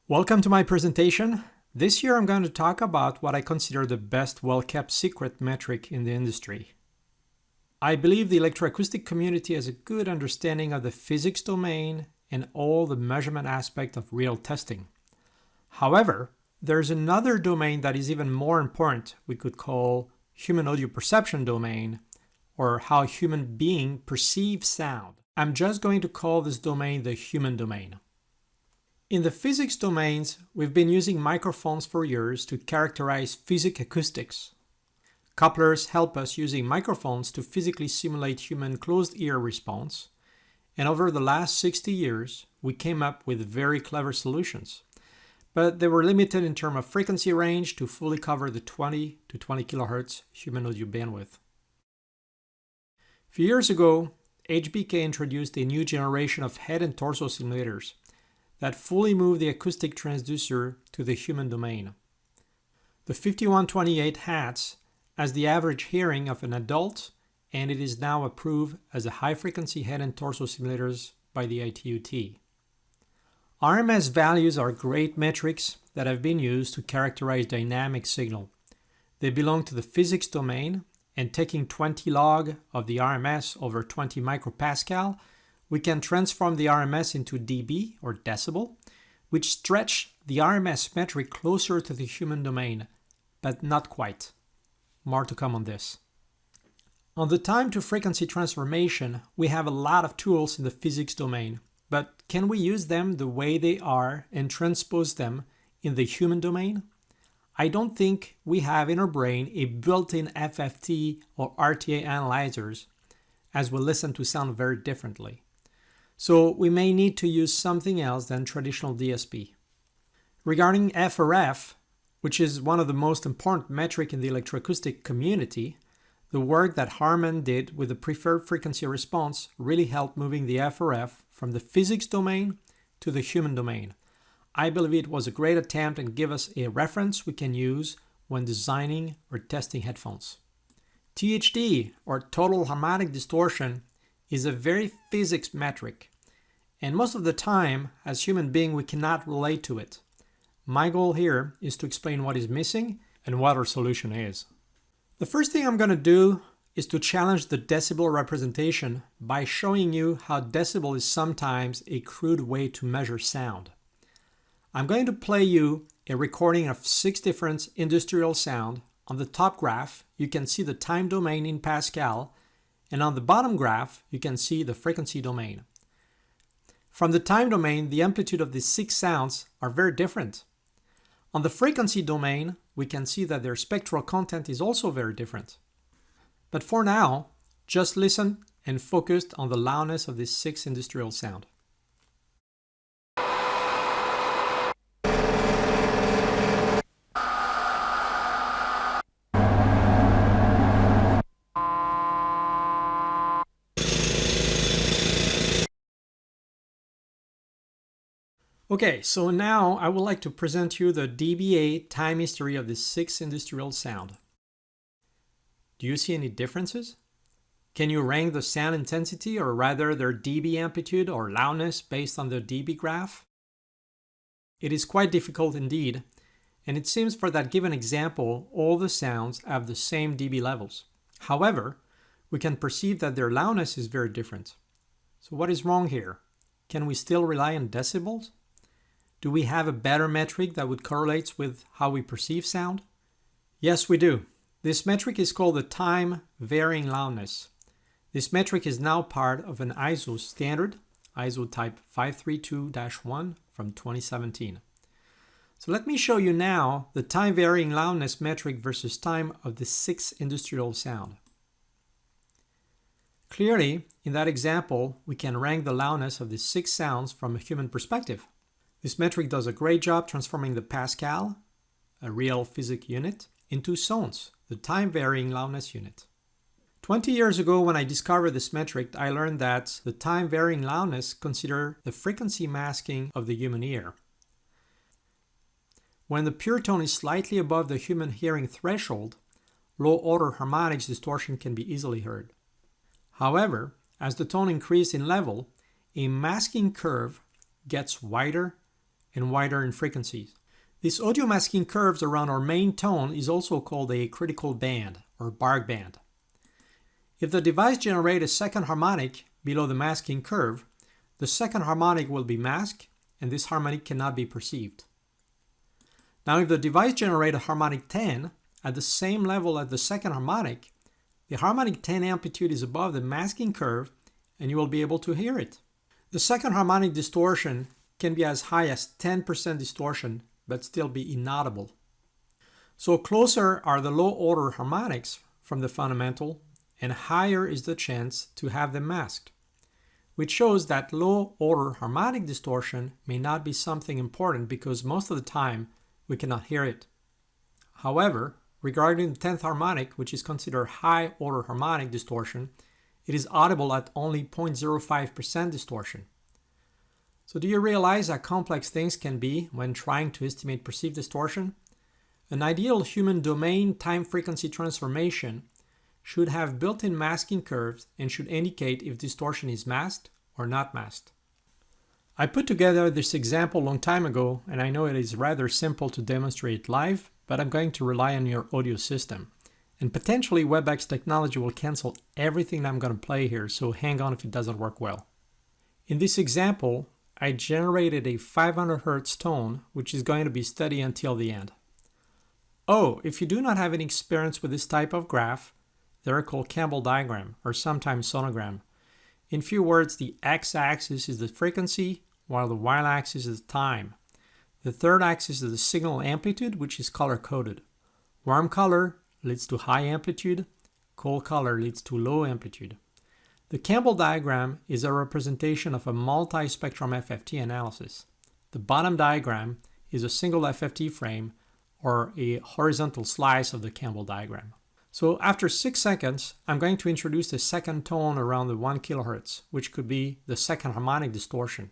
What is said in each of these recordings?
Welcome to my presentation. This year I'm going to talk about what I consider the best well-kept secret metric in the industry. I believe the electroacoustic community has a good understanding of the physics domain and all the measurement aspect of real testing. However, there's another domain that is even more important we could call human audio perception domain, or how human being perceive sound. I'm just going to call this domain the human domain. In the physics domains, we've been using microphones for years to characterize physics acoustics. Couplers help us using microphones to physically simulate human closed ear response, and over the last 60 years, we came up with very clever solutions. But they were limited in terms of frequency range to fully cover the 20 to 20 kHz human audio bandwidth. A few years ago, HBK introduced a new generation of head and torso simulators that fully move the acoustic transducer to the human domain. The 5128 has the average hearing of an adult, and it is now approved as a high-frequency head and torso simulators by the ITUT. RMS values are great metrics that have been used to characterize dynamic signal. They belong to the physics domain, and taking 20 log of the RMS over 20 micropascal, we can transform the RMS into dB, or decibel, which stretch the RMS metric closer to the human domain, but not quite. More to come on this. On the time to frequency transformation, we have a lot of tools in the physics domain, but can we use them the way they are and transpose them in the human domain? I don't think we have in our brain a built-in FFT or RTA analyzers, as we listen to sound very differently. So we may need to use something else than traditional DSP. Regarding FRF, which is one of the most important metric in the electroacoustic community, the work that Harman did with the preferred frequency response really helped moving the FRF from the physics domain to the human domain. I believe it was a great attempt and give us a reference we can use when designing or testing headphones. THD, or total harmonic distortion, is a very physics metric, and most of the time, as human beings, we cannot relate to it. My goal here is to explain what is missing and what our solution is. The first thing I'm going to do is to challenge the decibel representation by showing you how decibel is sometimes a crude way to measure sound. I'm going to play you a recording of 6 different industrial sound. On the top graph, you can see the time domain in Pascal, and on the bottom graph, you can see the frequency domain. From the time domain, the amplitude of these 6 sounds are very different. On the frequency domain, we can see that their spectral content is also very different. But for now, just listen and focus on the loudness of these 6 industrial sound. Okay, so now I would like to present you the dBA time history of the 6 industrial sound. Do you see any differences? Can you rank the sound intensity, or rather their dB amplitude or loudness based on the dB graph? It is quite difficult indeed, and it seems for that given example, all the sounds have the same dB levels. However, we can perceive that their loudness is very different. So what is wrong here? Can we still rely on decibels? Do we have a better metric that would correlate with how we perceive sound? Yes, we do. This metric is called the time varying loudness. This metric is now part of an ISO standard, ISO type 532-1 from 2017. So let me show you now the time varying loudness metric versus time of the 6 industrial sound. Clearly, in that example, we can rank the loudness of the 6 sounds from a human perspective. This metric does a great job transforming the Pascal, a real physics unit, into sounds, the time-varying loudness unit. 20 years ago, when I discovered this metric, I learned that the time-varying loudness considers the frequency masking of the human ear. When the pure tone is slightly above the human hearing threshold, low-order harmonics distortion can be easily heard. However, as the tone increases in level, a masking curve gets wider and wider in frequencies. This audio masking curves around our main tone is also called a critical band or bark band. If the device generates a second harmonic below the masking curve, the second harmonic will be masked and this harmonic cannot be perceived. Now if the device generates a harmonic 10 at the same level as the second harmonic, the harmonic 10 amplitude is above the masking curve and you will be able to hear it. The second harmonic distortion can be as high as 10% distortion but still be inaudible. So closer are the low order harmonics from the fundamental and higher is the chance to have them masked, which shows that low order harmonic distortion may not be something important because most of the time we cannot hear it. However, regarding the 10th harmonic, which is considered high order harmonic distortion, it is audible at only 0.05% distortion. So do you realize how complex things can be when trying to estimate perceived distortion? An ideal human domain time-frequency transformation should have built-in masking curves and should indicate if distortion is masked or not masked. I put together this example a long time ago, and I know it is rather simple to demonstrate live, but I'm going to rely on your audio system. And potentially WebEx technology will cancel everything I'm going to play here, so hang on if it doesn't work well. In this example, I generated a 500 Hz tone, which is going to be steady until the end. Oh, if you do not have any experience with this type of graph, they are called Campbell diagram or sometimes sonogram. In few words, the x-axis is the frequency, while the y-axis is the time. The third axis is the signal amplitude, which is color-coded. Warm color leads to high amplitude, cold color leads to low amplitude. The Campbell diagram is a representation of a multi-spectrum FFT analysis. The bottom diagram is a single FFT frame or a horizontal slice of the Campbell diagram. So after 6 seconds, I'm going to introduce the second tone around the 1 kHz, which could be the second harmonic distortion.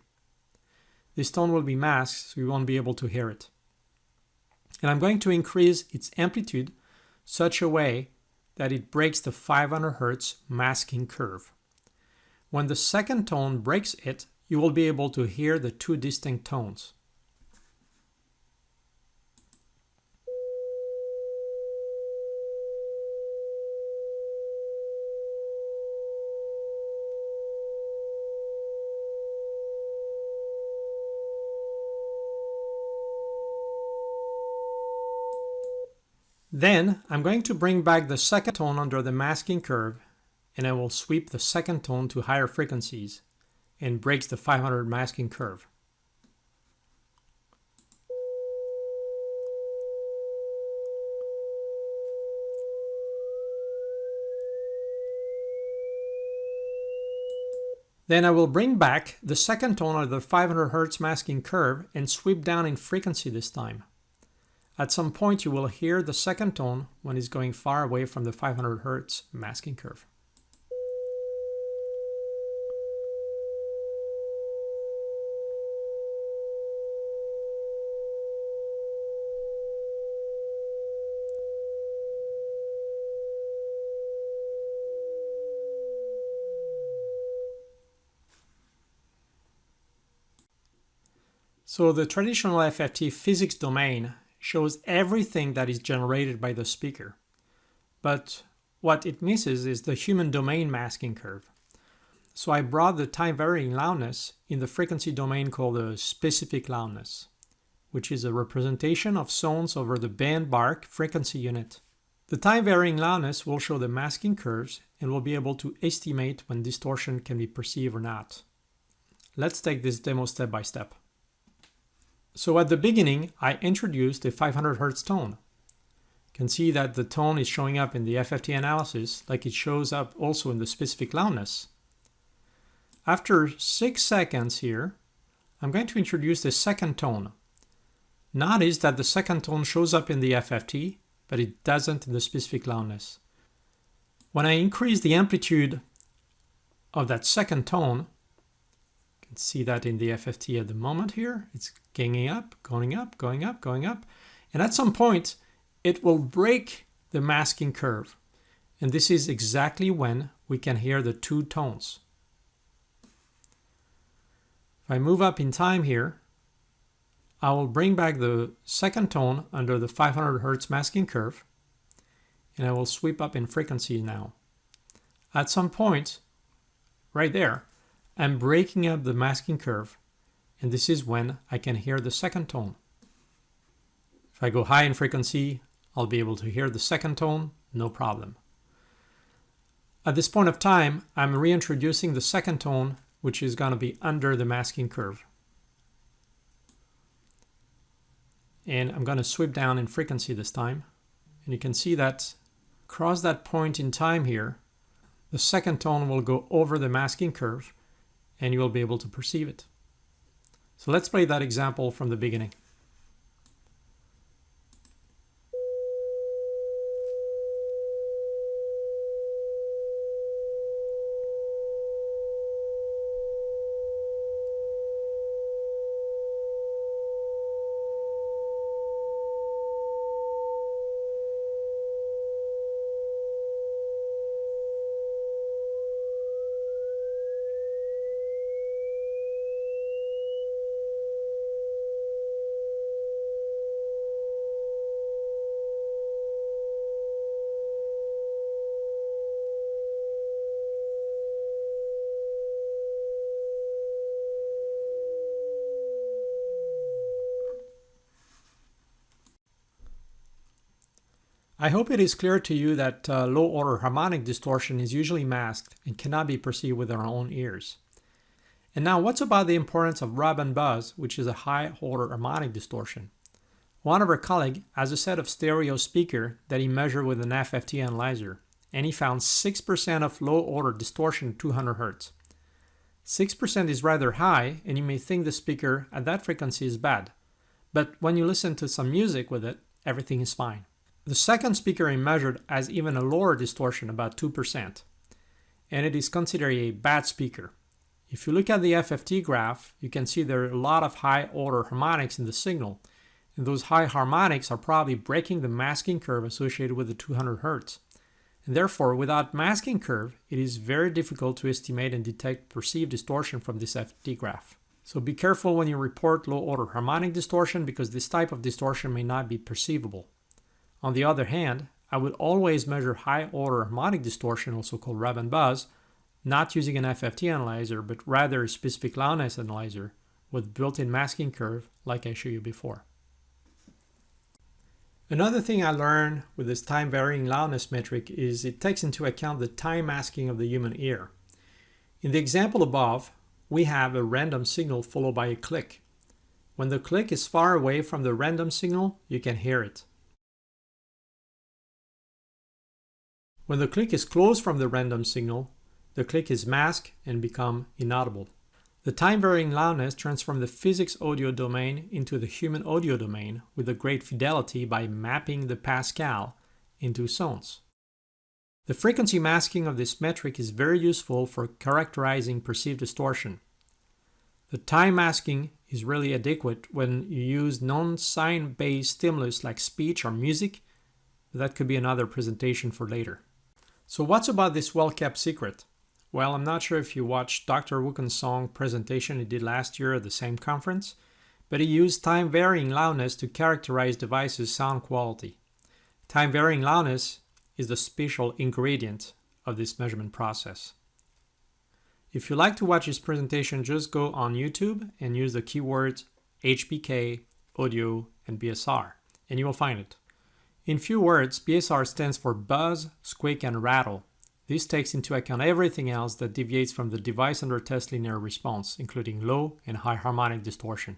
This tone will be masked, so you won't be able to hear it. And I'm going to increase its amplitude such a way that it breaks the 500 Hz masking curve. When the second tone breaks it, you will be able to hear the two distinct tones. Then I'm going to bring back the second tone under the masking curve and I will sweep the second tone to higher frequencies and breaks the 500 masking curve. Then I will bring back the second tone under the 500 Hz masking curve and sweep down in frequency this time. At some point you will hear the second tone when it's going far away from the 500 Hz masking curve. So the traditional FFT physics domain shows everything that is generated by the speaker. But what it misses is the human domain masking curve. So I brought the time varying loudness in the frequency domain called the specific loudness, which is a representation of sounds over the band bark frequency unit. The time varying loudness will show the masking curves and we'll be able to estimate when distortion can be perceived or not. Let's take this demo step by step. So at the beginning, I introduced a 500 Hz tone. You can see that the tone is showing up in the FFT analysis like it shows up also in the specific loudness. After 6 seconds here, I'm going to introduce the second tone. Notice that the second tone shows up in the FFT, but it doesn't in the specific loudness. When I increase the amplitude of that second tone, you can see that in the FFT at the moment here, it's ganging up, going up, going up, going up. And at some point, it will break the masking curve. And this is exactly when we can hear the two tones. If I move up in time here, I will bring back the second tone under the 500 Hz masking curve, and I will sweep up in frequency now. At some point, right there, I'm breaking up the masking curve, and this is when I can hear the second tone. If I go high in frequency, I'll be able to hear the second tone, no problem. At this point of time, I'm reintroducing the second tone, which is going to be under the masking curve. And I'm going to sweep down in frequency this time. And you can see that across that point in time here, the second tone will go over the masking curve, and you will be able to perceive it. So let's play that example from the beginning. I hope it is clear to you that low-order harmonic distortion is usually masked and cannot be perceived with our own ears. And now, what's about the importance of rub and buzz, which is a high-order harmonic distortion? One of our colleagues has a set of stereo speakers that he measured with an FFT analyzer, and he found 6% of low-order distortion at 200 Hz. 6% is rather high, and you may think the speaker at that frequency is bad. But when you listen to some music with it, everything is fine. The second speaker I measured has even a lower distortion, about 2%, and it is considered a bad speaker. If you look at the FFT graph, you can see there are a lot of high-order harmonics in the signal, and those high harmonics are probably breaking the masking curve associated with the 200 Hz. And therefore, without masking curve, it is very difficult to estimate and detect perceived distortion from this FFT graph. So be careful when you report low-order harmonic distortion, because this type of distortion may not be perceivable. On the other hand, I would always measure high-order harmonic distortion, also called rub and buzz, not using an FFT analyzer, but rather a specific loudness analyzer with built-in masking curve like I showed you before. Another thing I learned with this time-varying loudness metric is it takes into account the time masking of the human ear. In the example above, we have a random signal followed by a click. When the click is far away from the random signal, you can hear it. When the click is close from the random signal, the click is masked and become inaudible. The time-varying loudness transforms the physics audio domain into the human audio domain with a great fidelity by mapping the Pascal into sounds. The frequency masking of this metric is very useful for characterizing perceived distortion. The time masking is really adequate when you use non-sign-based stimulus like speech or music, but that could be another presentation for later. So what's about this well-kept secret? Well, I'm not sure if you watched Dr. Wukong's song presentation he did last year at the same conference, but he used time-varying loudness to characterize devices' sound quality. Time-varying loudness is the special ingredient of this measurement process. If you like to watch his presentation, just go on YouTube and use the keywords HBK, audio, and BSR, and you will find it. In few words, BSR stands for buzz, squeak, and rattle. This takes into account everything else that deviates from the device under test linear response, including low and high harmonic distortion.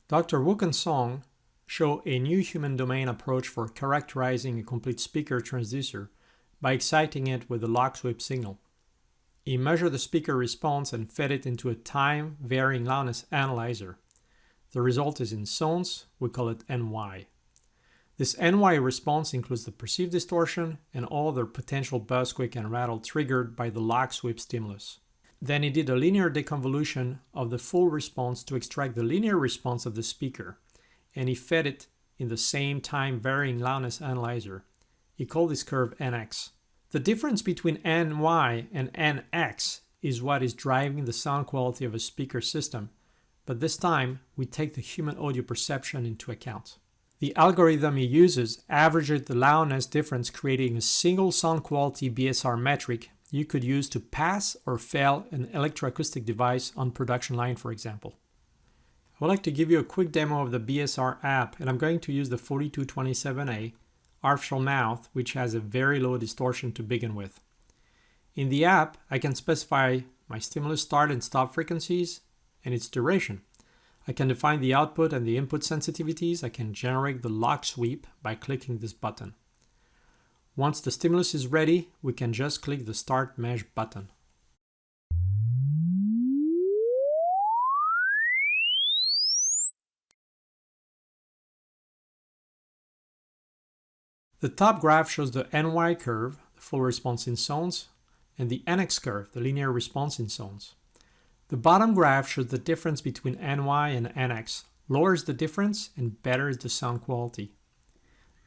Dr. Wukong's song shows a new human domain approach for characterizing a complete speaker transducer by exciting it with a lock sweep signal. He measured the speaker response and fed it into a time-varying loudness analyzer. The result is in sounds, we call it NY. This NY response includes the perceived distortion and all the potential buzz, squeak, and rattle triggered by the lock sweep stimulus. Then he did a linear deconvolution of the full response to extract the linear response of the speaker, and he fed it in the same time-varying loudness analyzer. He called this curve NX. The difference between NY and NX is what is driving the sound quality of a speaker system, but this time we take the human audio perception into account. The algorithm he uses averages the loudness difference, creating a single sound quality BSR metric you could use to pass or fail an electroacoustic device on production line, for example. I would like to give you a quick demo of the BSR app, and I'm going to use the 4227A artificial mouth, which has a very low distortion to begin with. In the app, I can specify my stimulus start and stop frequencies and its duration. I can define the output and the input sensitivities. I can generate the lock sweep by clicking this button. Once the stimulus is ready, we can just click the Start Mesh button. The top graph shows the NY curve, the full response in zones, and the NX curve, the linear response in zones. The bottom graph shows the difference between NY and NX, lowers the difference and betters the sound quality.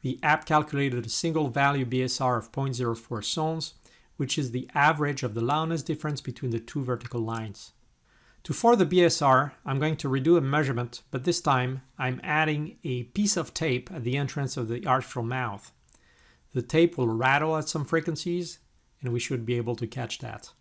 The app calculated a single value BSR of 0.04 zones, which is the average of the loudness difference between the two vertical lines. To for the BSR, I'm going to redo a measurement, but this time I'm adding a piece of tape at the entrance of the artificial mouth. The tape will rattle at some frequencies, and we should be able to catch that.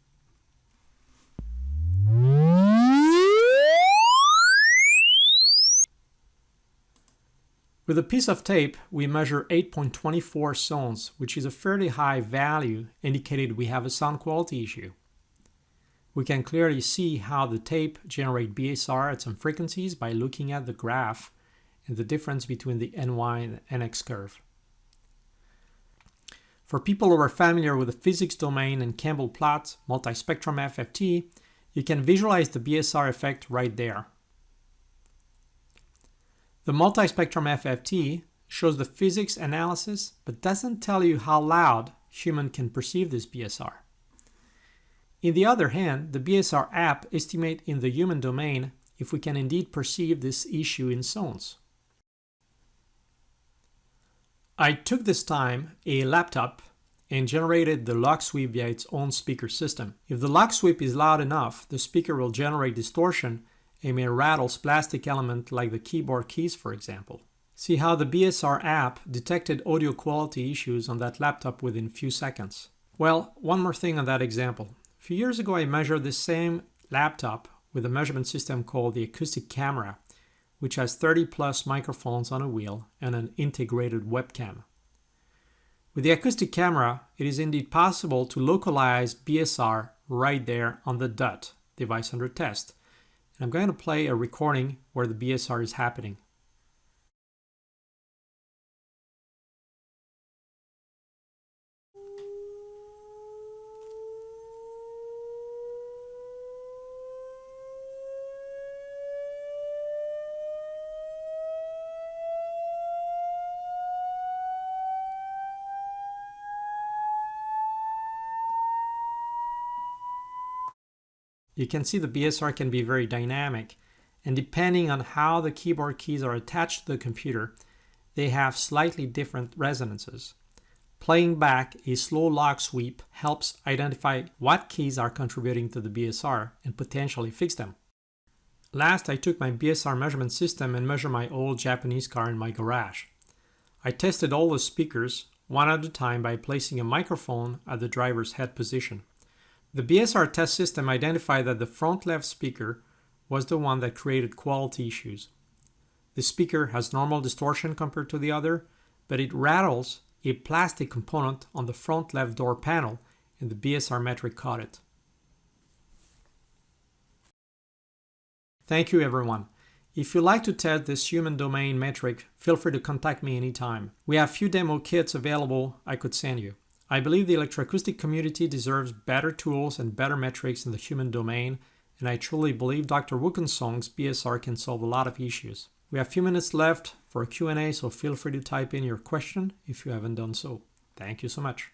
With a piece of tape, we measure 8.24 zones, which is a fairly high value, indicating we have a sound quality issue. We can clearly see how the tape generates BSR at some frequencies by looking at the graph and the difference between the NY and the NX curve. For people who are familiar with the physics domain and Campbell plot, multispectrum FFT, you can visualize the BSR effect right there. The multispectrum FFT shows the physics analysis, but doesn't tell you how loud human can perceive this BSR. On the other hand, the BSR app estimates in the human domain if we can indeed perceive this issue in zones. I took this time a laptop and generated the lock sweep via its own speaker system. If the lock sweep is loud enough, the speaker will generate distortion and may rattle plastic element like the keyboard keys, for example. See how the BSR app detected audio quality issues on that laptop within few seconds. Well, one more thing on that example. A few years ago, I measured this same laptop with a measurement system called the acoustic camera, which has 30 plus microphones on a wheel and an integrated webcam. With the acoustic camera, it is indeed possible to localize BSR right there on the DUT, device under test. And I'm going to play a recording where the BSR is happening. You can see the BSR can be very dynamic, and depending on how the keyboard keys are attached to the computer, they have slightly different resonances. Playing back a slow lock sweep helps identify what keys are contributing to the BSR and potentially fix them. Last, I took my BSR measurement system and measured my old Japanese car in my garage. I tested all the speakers one at a time by placing a microphone at the driver's head position. The BSR test system identified that the front left speaker was the one that created quality issues. The speaker has normal distortion compared to the other, but it rattles a plastic component on the front left door panel, and the BSR metric caught it. Thank you, everyone. If you'd like to test this human domain metric, feel free to contact me anytime. We have few demo kits available I could send you. I believe the electroacoustic community deserves better tools and better metrics in the human domain, and I truly believe Dr. Wukensong's BSR can solve a lot of issues. We have a few minutes left for a Q&A, so feel free to type in your question if you haven't done so. Thank you so much.